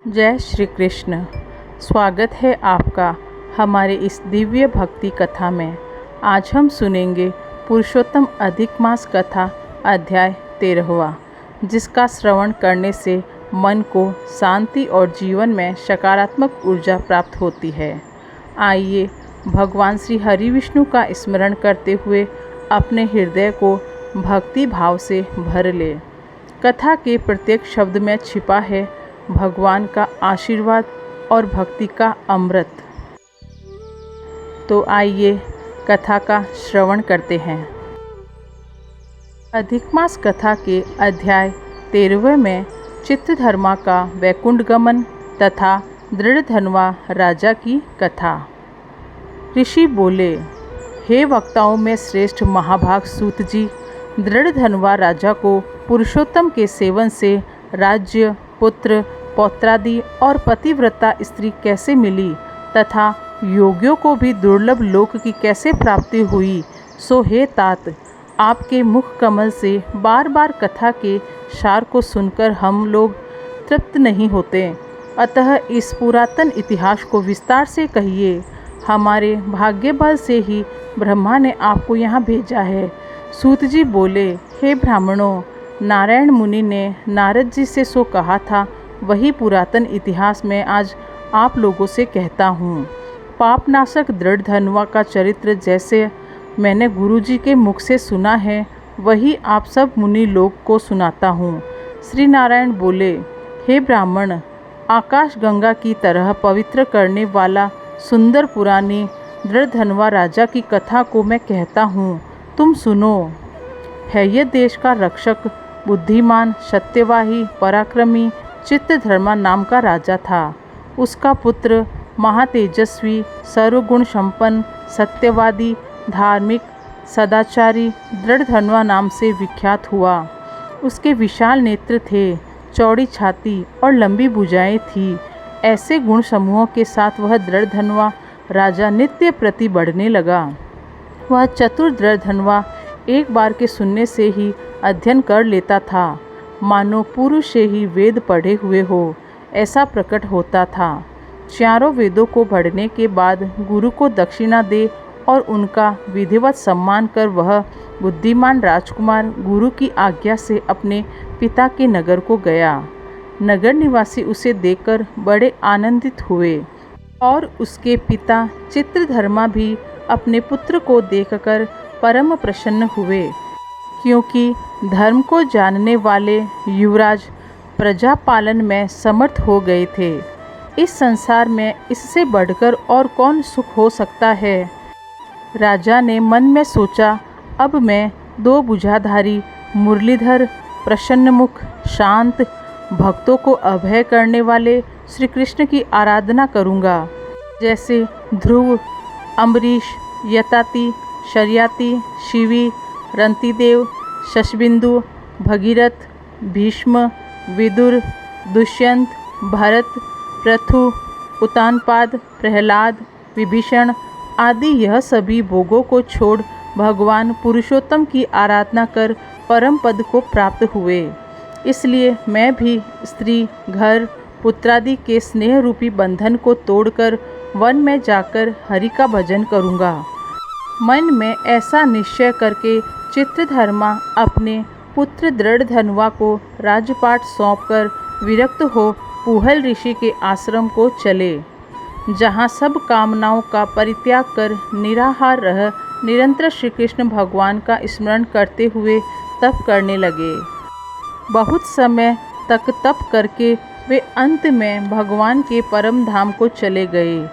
जय श्री कृष्ण। स्वागत है आपका हमारे इस दिव्य भक्ति कथा में। आज हम सुनेंगे पुरुषोत्तम अधिक मास कथा अध्याय 13वां, जिसका श्रवण करने से मन को शांति और जीवन में सकारात्मक ऊर्जा प्राप्त होती है। आइए भगवान श्री हरि विष्णु का स्मरण करते हुए अपने हृदय को भक्ति भाव से भर ले। कथा के प्रत्येक शब्द में छिपा है भगवान का आशीर्वाद और भक्ति का अमृत। तो आइए कथा का श्रवण करते हैं। अधिक मास कथा के अध्याय 13वें में चित्रधर्मा का वैकुंठ गमन तथा दृढ़धनवा राजा की कथा। ऋषि बोले, हे वक्ताओं में श्रेष्ठ महाभाग सूत जी, दृढ़धनवा राजा को पुरुषोत्तम के सेवन से राज्य, पुत्र, पौत्रादि और पतिव्रता स्त्री कैसे मिली तथा योगियों को भी दुर्लभ लोक की कैसे प्राप्ति हुई, सो हे तात, आपके मुख कमल से बार बार कथा के सार को सुनकर हम लोग तृप्त नहीं होते। अतः इस पुरातन इतिहास को विस्तार से कहिए। हमारे भाग्य बल से ही ब्रह्मा ने आपको यहाँ भेजा है। सूत जी बोले, हे ब्राह्मणों, नारायण मुनि ने नारद जी से सो कहा था, वही पुरातन इतिहास में आज आप लोगों से कहता हूँ। पापनाशक दृढ़धनवा का चरित्र जैसे मैंने गुरु जी के मुख से सुना है, वही आप सब मुनि लोग को सुनाता हूँ। श्री नारायण बोले, हे ब्राह्मण, आकाश गंगा की तरह पवित्र करने वाला सुंदर पुरानी दृढ़धनवा राजा की कथा को मैं कहता हूँ, तुम सुनो। है यह देश का रक्षक, बुद्धिमान, सत्यवाही, पराक्रमी चित्रधर्मा नाम का राजा था। उसका पुत्र महातेजस्वी, सर्वगुण संपन्न, सत्यवादी, धार्मिक, सदाचारी दृढ़धनवा नाम से विख्यात हुआ। उसके विशाल नेत्र थे, चौड़ी छाती और लंबी भुजाएं थी। ऐसे गुण समूहों के साथ वह दृढ़धनवा राजा नित्य प्रति बढ़ने लगा। वह चतुर दृढ़धनवा एक बार के सुनने से ही अध्ययन कर लेता था, मानो पूर्व से ही वेद पढ़े हुए हो, ऐसा प्रकट होता था। चारों वेदों को पढ़ने के बाद गुरु को दक्षिणा दे और उनका विधिवत सम्मान कर वह बुद्धिमान राजकुमार गुरु की आज्ञा से अपने पिता के नगर को गया। नगर निवासी उसे देखकर बड़े आनंदित हुए और उसके पिता चित्रधर्मा भी अपने पुत्र को देखकर परम प्रसन्न हुए, क्योंकि धर्म को जानने वाले युवराज प्रजा पालन में समर्थ हो गए थे। इस संसार में इससे बढ़कर और कौन सुख हो सकता है। राजा ने मन में सोचा, अब मैं 2 भुजाधारी, मुरलीधर, प्रसन्नमुख, शांत, भक्तों को अभय करने वाले श्री कृष्ण की आराधना करूँगा, जैसे ध्रुव, अम्बरीश, यताति, शर्याति, शिवी, रंतिदेव, शशबिंदु, भगीरथ, भीष्म, विदुर, दुष्यंत, भरत, पृथु, उत्तानपाद, प्रहलाद, विभीषण आदि यह सभी भोगों को छोड़ भगवान पुरुषोत्तम की आराधना कर परम पद को प्राप्त हुए। इसलिए मैं भी स्त्री, घर, पुत्रादि के स्नेह रूपी बंधन को तोड़कर वन में जाकर हरि का भजन करूँगा। मन में ऐसा निश्चय करके चित्रधर्मा अपने पुत्र दृढ़धनवा को राजपाट सौंपकर विरक्त हो पुहल ऋषि के आश्रम को चले, जहाँ सब कामनाओं का परित्याग कर निराहार रह निरंतर श्री कृष्ण भगवान का स्मरण करते हुए तप करने लगे। बहुत समय तक तप करके वे अंत में भगवान के परम धाम को चले गए।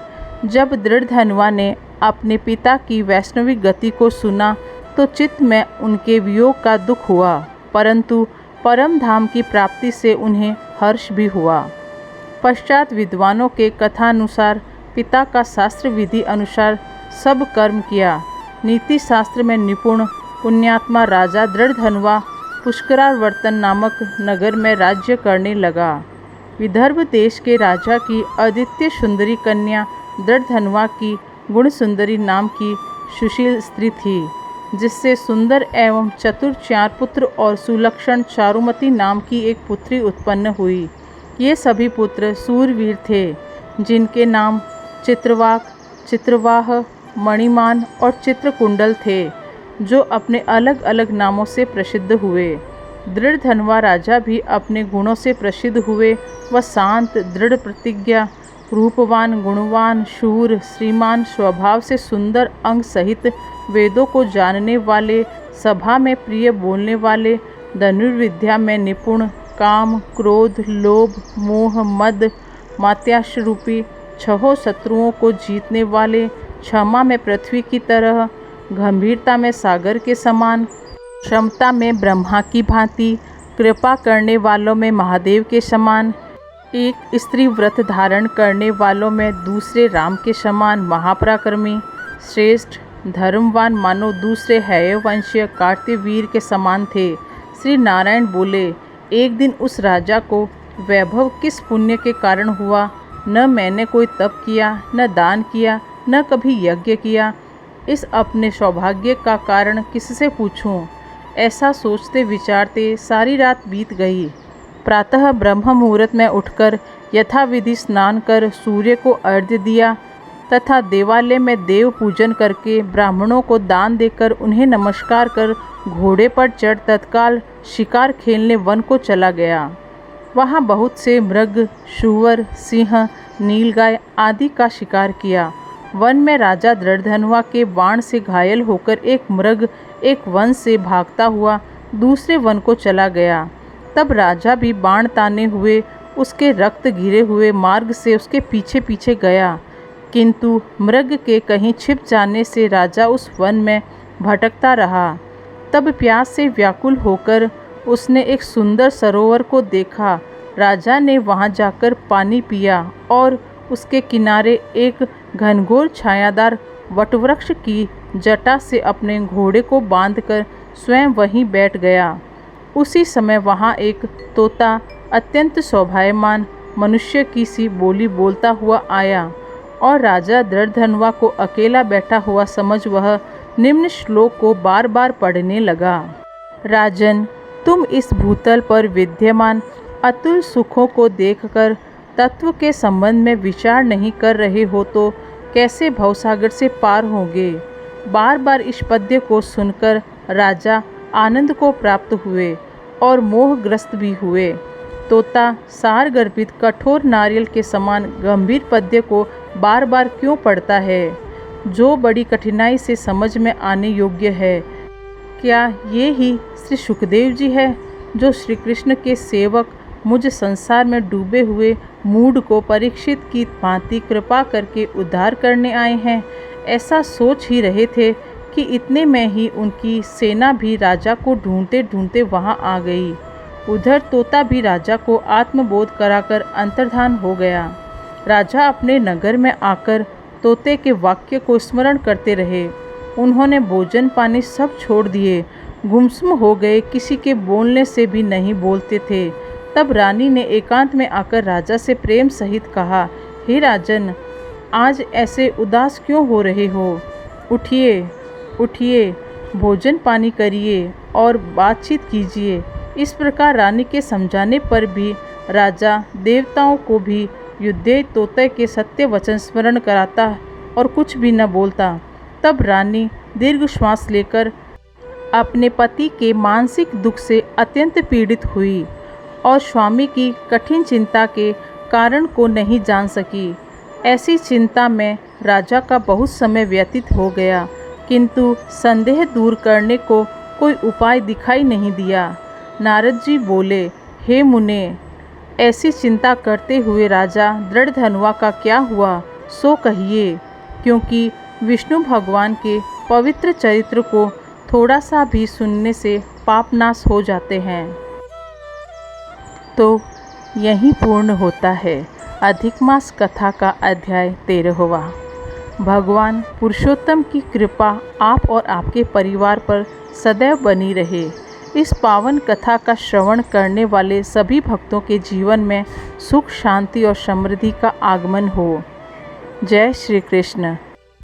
जब दृढ़धनवा ने अपने पिता की वैष्णविक गति को सुना तो चित्त में उनके वियोग का दुख हुआ, परंतु परम धाम की प्राप्ति से उन्हें हर्ष भी हुआ। पश्चात विद्वानों के कथानुसार पिता का शास्त्र विधि अनुसार सब कर्म किया। नीति शास्त्र में निपुण पुण्यात्मा राजा दृढ़धनवा पुष्करावर्तन नामक नगर में राज्य करने लगा। विदर्भ देश के राजा की अद्वितीय सुंदरी कन्या दृढ़धनवा की गुण सुंदरी नाम की सुशील स्त्री थी, जिससे सुंदर एवं चतुर 4 पुत्र और सुलक्षण चारुमती नाम की एक पुत्री उत्पन्न हुई। ये सभी पुत्र सूरवीर थे, जिनके नाम चित्रवाक, चित्रवाह, मणिमान और चित्रकुंडल थे, जो अपने अलग अलग नामों से प्रसिद्ध हुए। दृढ़धनवा राजा भी अपने गुणों से प्रसिद्ध हुए। वह शांत, दृढ़ प्रतिज्ञा, रूपवान, गुणवान, शूर, श्रीमान, स्वभाव से सुंदर, अंग सहित वेदों को जानने वाले, सभा में प्रिय बोलने वाले, धनुर्विद्या में निपुण, काम, क्रोध, लोभ, मोह, मद, मात्याश रूपी छहों शत्रुओं को जीतने वाले, क्षमा में पृथ्वी की तरह, गंभीरता में सागर के समान, क्षमता में ब्रह्मा की भांति, कृपा करने वालों में महादेव के समान, एक स्त्री व्रत धारण करने वालों में दूसरे राम के समान महापराक्रमी, श्रेष्ठ, धर्मवान मानो दूसरे हयवंशीय कार्तिवीर के समान थे। श्री नारायण बोले, एक दिन उस राजा को वैभव किस पुण्य के कारण हुआ? न मैंने कोई तप किया, न दान किया, न कभी यज्ञ किया। इस अपने सौभाग्य का कारण किससे पूछूं? ऐसा सोचते विचारते सारी रात बीत गई। प्रातः ब्रह्म मुहूर्त में उठकर यथाविधि स्नान कर सूर्य को अर्घ्य दिया तथा देवालय में देव पूजन करके ब्राह्मणों को दान देकर उन्हें नमस्कार कर घोड़े पर चढ़ तत्काल शिकार खेलने वन को चला गया। वहाँ बहुत से मृग, सूअर, सिंह, नीलगाय आदि का शिकार किया। वन में राजा दृढ़धनवा के बाण से घायल होकर एक मृग एक वन से भागता हुआ दूसरे वन को चला गया। तब राजा भी बाण ताने हुए उसके रक्त गिरे हुए मार्ग से उसके पीछे पीछे गया, किंतु मृग के कहीं छिप जाने से राजा उस वन में भटकता रहा। तब प्यास से व्याकुल होकर उसने एक सुंदर सरोवर को देखा। राजा ने वहां जाकर पानी पिया और उसके किनारे एक घनघोर छायादार वटवृक्ष की जटा से अपने घोड़े को बांधकर स्वयं वहीं बैठ गया। उसी समय वहां एक तोता अत्यंत शोभायमान मनुष्य की सी बोली बोलता हुआ आया और राजा दृढ़धनवा को अकेला बैठा हुआ समझ वह निम्न श्लोक को बार बार पढ़ने लगा। राजन, तुम इस भूतल पर विद्यमान अतुल सुखों को देखकर तत्व के संबंध में विचार नहीं कर रहे हो तो कैसे भवसागर से पार होंगे? बार बार इस पद्य को सुनकर राजा आनंद को प्राप्त हुए और मोहग्रस्त भी हुए। तोता सार गर्भित कठोर नारियल के समान गंभीर पद्य को बार बार क्यों पढ़ता है, जो बड़ी कठिनाई से समझ में आने योग्य है? क्या ये ही श्री सुखदेव जी है, जो श्री कृष्ण के सेवक मुझ संसार में डूबे हुए मूढ़ को परीक्षित की भांति कृपा करके उद्धार करने आए हैं? ऐसा सोच ही रहे थे कि इतने में ही उनकी सेना भी राजा को ढूंढते ढूंढते वहां आ गई। उधर तोता भी राजा को आत्मबोध कराकर अंतर्धान हो गया। राजा अपने नगर में आकर तोते के वाक्य को स्मरण करते रहे। उन्होंने भोजन पानी सब छोड़ दिए, गुमसुम हो गए, किसी के बोलने से भी नहीं बोलते थे। तब रानी ने एकांत में आकर राजा से प्रेम सहित कहा, हे राजन, आज ऐसे उदास क्यों हो रहे हो? उठिए उठिए, भोजन पानी करिए और बातचीत कीजिए। इस प्रकार रानी के समझाने पर भी राजा देवताओं को भी युद्धे तोते के सत्य वचन स्मरण कराता और कुछ भी न बोलता। तब रानी दीर्घ श्वास लेकर अपने पति के मानसिक दुख से अत्यंत पीड़ित हुई और स्वामी की कठिन चिंता के कारण को नहीं जान सकी। ऐसी चिंता में राजा का बहुत समय व्यतीत हो गया, किंतु संदेह दूर करने को कोई उपाय दिखाई नहीं दिया। नारद जी बोले, हे मुने, ऐसी चिंता करते हुए राजा दृढ़धनवा का क्या हुआ सो कहिए, क्योंकि विष्णु भगवान के पवित्र चरित्र को थोड़ा सा भी सुनने से पाप नाश हो जाते हैं। तो यहीं पूर्ण होता है अधिक मास कथा का अध्याय 13वां। भगवान पुरुषोत्तम की कृपा आप और आपके परिवार पर सदैव बनी रहे। इस पावन कथा का श्रवण करने वाले सभी भक्तों के जीवन में सुख, शांति और समृद्धि का आगमन हो। जय श्री कृष्ण।